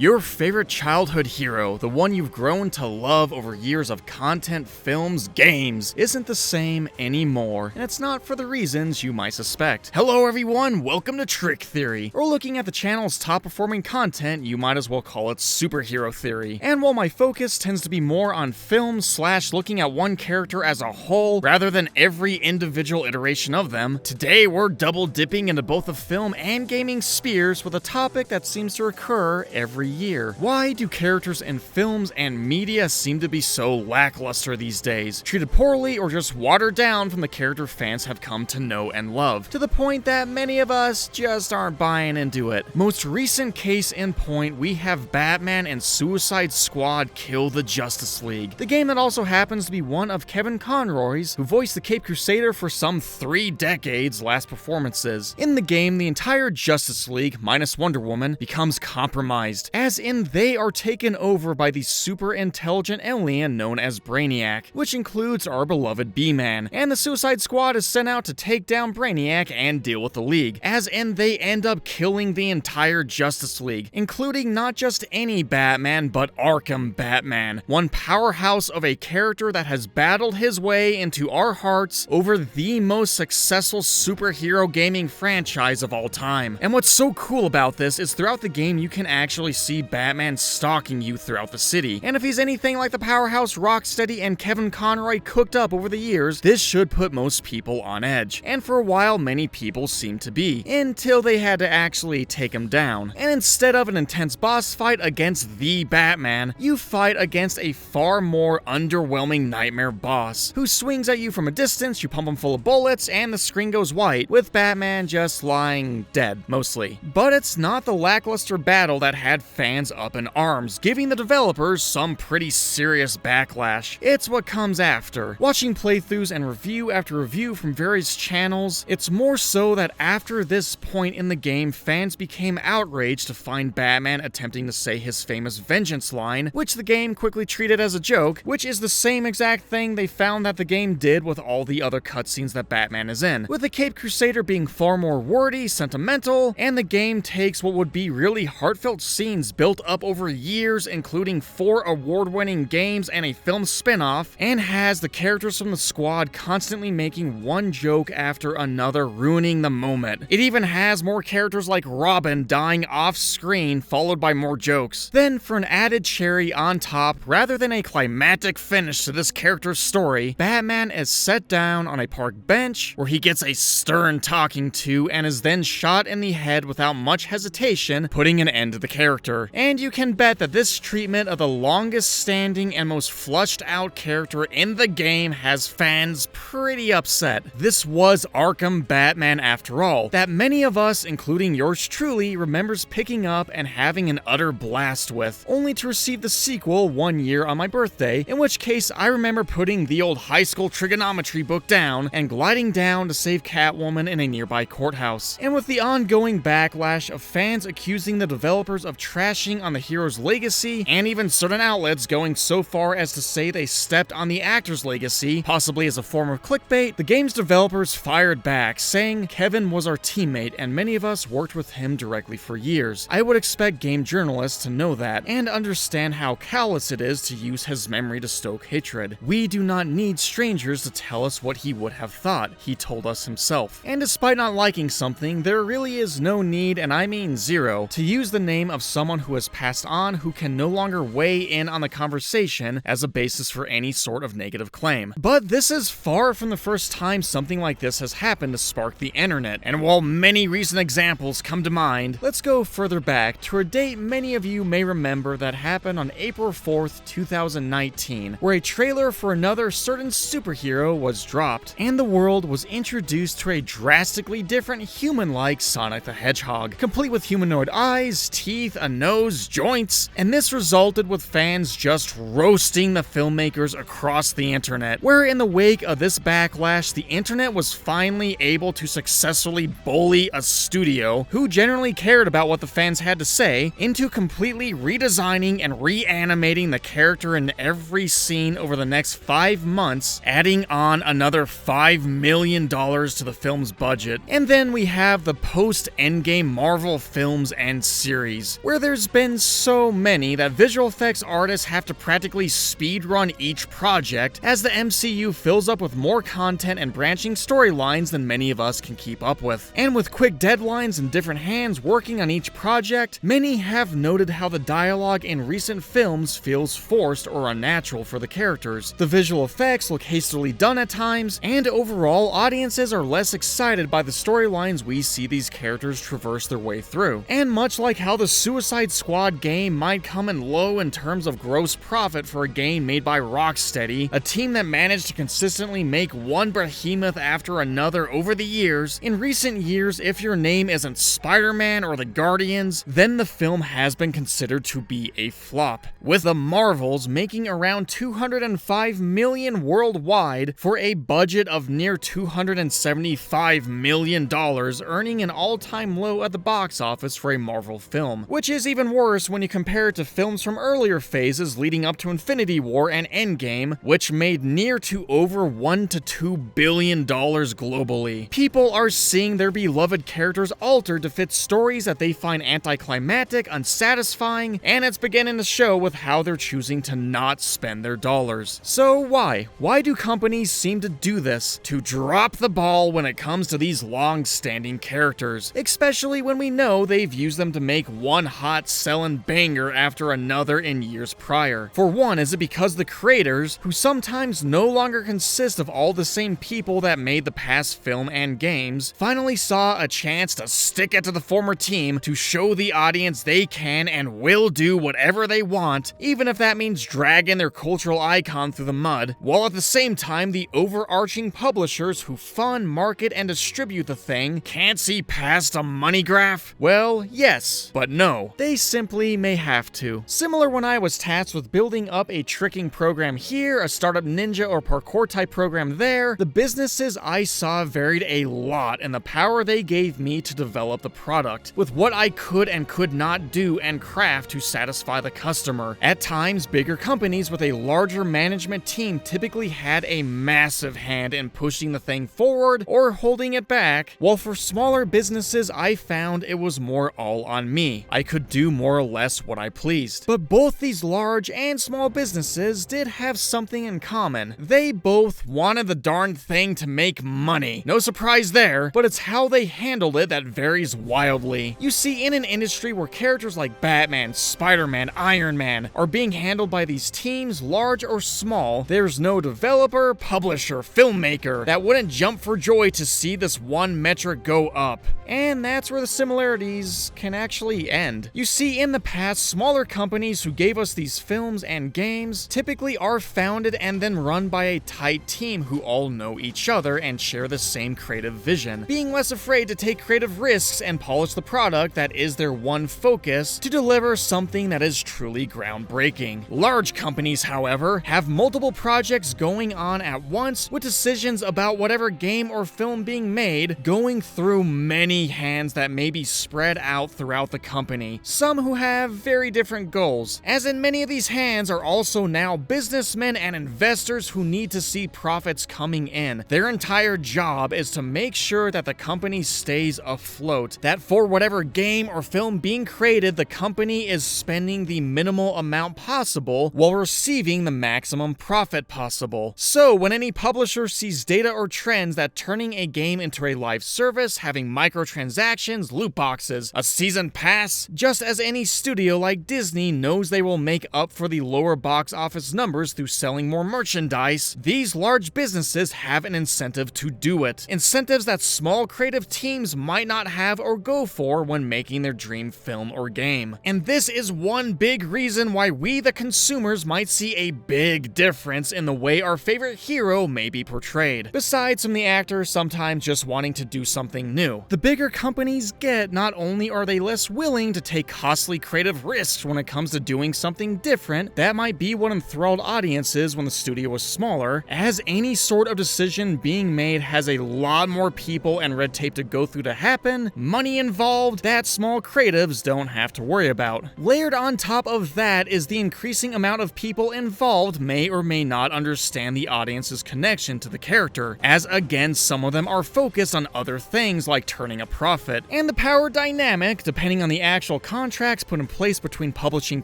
Your favorite childhood hero, the one you've grown to love over years of content, films, games, isn't the same anymore, and it's not for the reasons you might suspect. Hello everyone, welcome to Trick Theory. We're looking at the channel's top performing content, you might as well call it superhero theory. And while my focus tends to be more on films / looking at one character as a whole, rather than every individual iteration of them, today we're double dipping into both the film and gaming spheres with a topic that seems to recur every year. Why do characters in films and media seem to be so lackluster these days? Treated poorly or just watered down from the character fans have come to know and love, to the point that many of us just aren't buying into it. Most recent case in point, we have Batman and Suicide Squad Kill the Justice League, the game that also happens to be one of Kevin Conroy's, who voiced the Cape Crusader for some 3 decades, last performances. In the game, the entire Justice League, minus Wonder Woman, becomes compromised, as in they are taken over by the super intelligent alien known as Brainiac, which includes our beloved B-Man, and the Suicide Squad is sent out to take down Brainiac and deal with the League, as in they end up killing the entire Justice League, including not just any Batman, but Arkham Batman, one powerhouse of a character that has battled his way into our hearts over the most successful superhero gaming franchise of all time. And what's so cool about this is throughout the game you can actually see Batman stalking you throughout the city, and if he's anything like the powerhouse Rocksteady and Kevin Conroy cooked up over the years, this should put most people on edge, and for a while many people seemed to be, until they had to actually take him down. And instead of an intense boss fight against the Batman, you fight against a far more underwhelming nightmare boss, who swings at you from a distance, you pump him full of bullets, and the screen goes white, with Batman just lying dead, mostly. But it's not the lackluster battle that had fans up in arms, giving the developers some pretty serious backlash. It's what comes after. Watching playthroughs and review after review from various channels, it's more so that after this point in the game, fans became outraged to find Batman attempting to say his famous vengeance line, which the game quickly treated as a joke, which is the same exact thing they found that the game did with all the other cutscenes that Batman is in, with the Cape Crusader being far more wordy, sentimental, and the game takes what would be really heartfelt scenes built up over years, including 4 award-winning games and a film spin-off, and has the characters from the squad constantly making one joke after another, ruining the moment. It even has more characters like Robin dying off-screen, followed by more jokes. Then, for an added cherry on top, rather than a climactic finish to this character's story, Batman is set down on a park bench, where he gets a stern talking to and is then shot in the head without much hesitation, putting an end to the character. And you can bet that this treatment of the longest standing and most flushed out character in the game has fans pretty upset. This was Arkham Batman after all, that many of us, including yours truly, remembers picking up and having an utter blast with, only to receive the sequel 1 year on my birthday, in which case I remember putting the old high school trigonometry book down and gliding down to save Catwoman in a nearby courthouse. And with the ongoing backlash of fans accusing the developers of trashing on the hero's legacy, and even certain outlets going so far as to say they stepped on the actor's legacy, possibly as a form of clickbait, the game's developers fired back, saying Kevin was our teammate and many of us worked with him directly for years. I would expect game journalists to know that, and understand how callous it is to use his memory to stoke hatred. We do not need strangers to tell us what he would have thought, he told us himself. And despite not liking something, there really is no need, and I mean zero, to use the name of someone who has passed on who can no longer weigh in on the conversation as a basis for any sort of negative claim. But this is far from the first time something like this has happened to spark the internet, and while many recent examples come to mind, let's go further back to a date many of you may remember that happened on April 4th, 2019, where a trailer for another certain superhero was dropped, and the world was introduced to a drastically different human-like Sonic the Hedgehog, complete with humanoid eyes, teeth, a nose, joints, and this resulted with fans just roasting the filmmakers across the internet, where in the wake of this backlash, the internet was finally able to successfully bully a studio who generally cared about what the fans had to say into completely redesigning and reanimating the character in every scene over the next 5 months, adding on another $5 million to the film's budget. And then we have the post-Endgame Marvel films and series, where there There's been so many that visual effects artists have to practically speedrun each project as the MCU fills up with more content and branching storylines than many of us can keep up with. And with quick deadlines and different hands working on each project, many have noted how the dialogue in recent films feels forced or unnatural for the characters. The visual effects look hastily done at times, and overall, audiences are less excited by the storylines we see these characters traverse their way through. And much like how the Suicide Squad game might come in low in terms of gross profit for a game made by Rocksteady, a team that managed to consistently make one behemoth after another over the years, in recent years, if your name isn't Spider-Man or the Guardians, then the film has been considered to be a flop, with the Marvels making around $205 million worldwide for a budget of near $275 million, earning an all-time low at the box office for a Marvel film, which is even worse when you compare it to films from earlier phases leading up to Infinity War and Endgame, which made near to over $1 to $2 billion globally. People are seeing their beloved characters altered to fit stories that they find anticlimactic, unsatisfying, and it's beginning to show with how they're choosing to not spend their dollars. So why? Why do companies seem to do this? To drop the ball when it comes to these long-standing characters, especially when we know they've used them to make one hot selling banger after another in years prior. For one, is it because the creators, who sometimes no longer consist of all the same people that made the past film and games, finally saw a chance to stick it to the former team to show the audience they can and will do whatever they want, even if that means dragging their cultural icon through the mud, while at the same time the overarching publishers who fund, market, and distribute the thing can't see past a money graph? Well, yes, but no. They simply may have to. Similar when I was tasked with building up a tricking program here, a startup ninja or parkour type program there, the businesses I saw varied a lot in the power they gave me to develop the product, with what I could and could not do and craft to satisfy the customer. At times, bigger companies with a larger management team typically had a massive hand in pushing the thing forward or holding it back, while for smaller businesses I found it was more all on me. I could do more or less what I pleased. But both these large and small businesses did have something in common. They both wanted the darn thing to make money. No surprise there, but it's how they handled it that varies wildly. You see, in an industry where characters like Batman, Spider-Man, Iron Man are being handled by these teams, large or small, there's no developer, publisher, filmmaker that wouldn't jump for joy to see this one metric go up. And that's where the similarities can actually end. You see, in the past, smaller companies who gave us these films and games typically are founded and then run by a tight team who all know each other and share the same creative vision, being less afraid to take creative risks and polish the product that is their one focus to deliver something that is truly groundbreaking. Large companies, however, have multiple projects going on at once, with decisions about whatever game or film being made going through many hands that may be spread out throughout the company, some who have very different goals, as in many of these hands are also now businessmen and investors who need to see profits coming in. Their entire job is to make sure that the company stays afloat, that for whatever game or film being created, the company is spending the minimal amount possible while receiving the maximum profit possible. So when any publisher sees data or trends that turning a game into a live service, having microtransactions, loot boxes, a season pass, just as any studio like Disney knows they will make up for the lower box office numbers through selling more merchandise, these large businesses have an incentive to do it. Incentives that small creative teams might not have or go for when making their dream film or game. And this is one big reason why we, the consumers, might see a big difference in the way our favorite hero may be portrayed. Besides from the actors sometimes just wanting to do something new, the bigger companies get, not only are they less willing to take costly creative risks when it comes to doing something different that might be what enthralled audiences when the studio was smaller, as any sort of decision being made has a lot more people and red tape to go through to happen, money involved that small creatives don't have to worry about. Layered on top of that is the increasing amount of people involved may or may not understand the audience's connection to the character, as again some of them are focused on other things like turning a profit, and the power dynamic, depending on the actual contracts put in place between publishing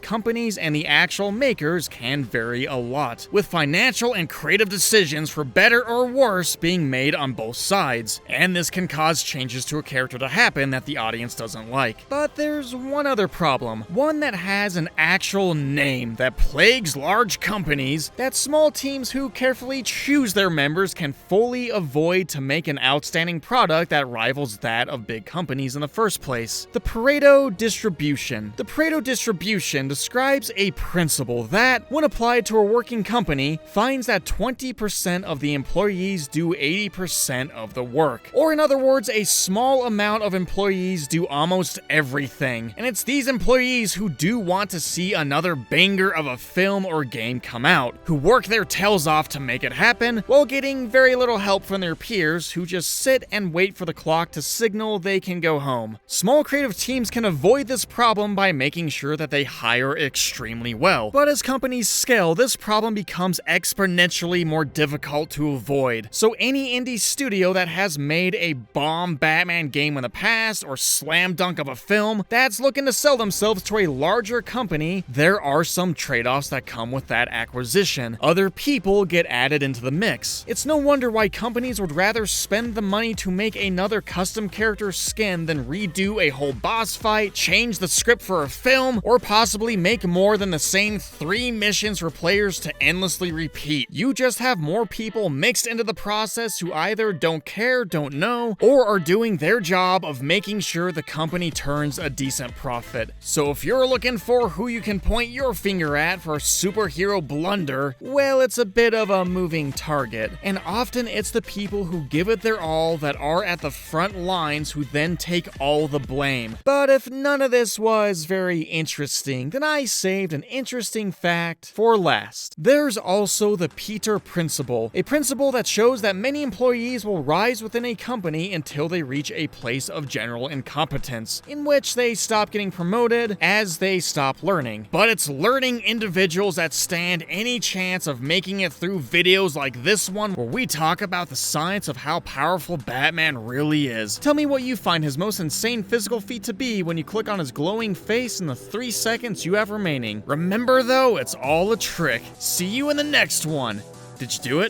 companies and the actual makers can vary a lot, with financial and creative decisions for better or worse being made on both sides, and this can cause changes to a character to happen that the audience doesn't like. But there's one other problem, one that has an actual name that plagues large companies that small teams who carefully choose their members can fully avoid to make an outstanding product that rivals that of big companies in the first place. The Pareto distribution. The Pareto distribution describes a principle that, when applied to a working company, finds that 20% of the employees do 80% of the work. Or in other words, a small amount of employees do almost everything. And it's these employees who do want to see another banger of a film or game come out, who work their tails off to make it happen, while getting very little help from their peers who just sit and wait for the clock to signal they can go home. Small creative teams can avoid this problem by making sure that they hire extremely well. But as companies scale, this problem becomes exponentially more difficult to avoid. So any indie studio that has made a bomb Batman game in the past, or slam dunk of a film, that's looking to sell themselves to a larger company, there are some trade-offs that come with that acquisition. Other people get added into the mix. It's no wonder why companies would rather spend the money to make another custom character skin than redo a whole boss fight, change the script for a film, or possibly make more than the same 3 missions for players to endlessly repeat. You just have more people mixed into the process who either don't care, don't know, or are doing their job of making sure the company turns a decent profit. So if you're looking for who you can point your finger at for a superhero blunder, well, it's a bit of a moving target. And often it's the people who give it their all that are at the front lines who then take all the blame. But if none of this was very interesting, then I saved an interesting fact for last. There's also the Peter Principle, a principle that shows that many employees will rise within a company until they reach a place of general incompetence, in which they stop getting promoted as they stop learning. But it's learning individuals that stand any chance of making it through videos like this one, where we talk about the science of how powerful Batman really is. Tell me what you find his most insane physical feat to be when you click on his glowing face in the 3 seconds you have remaining. Remember though, it's all a trick. See you in the next one. Did you do it?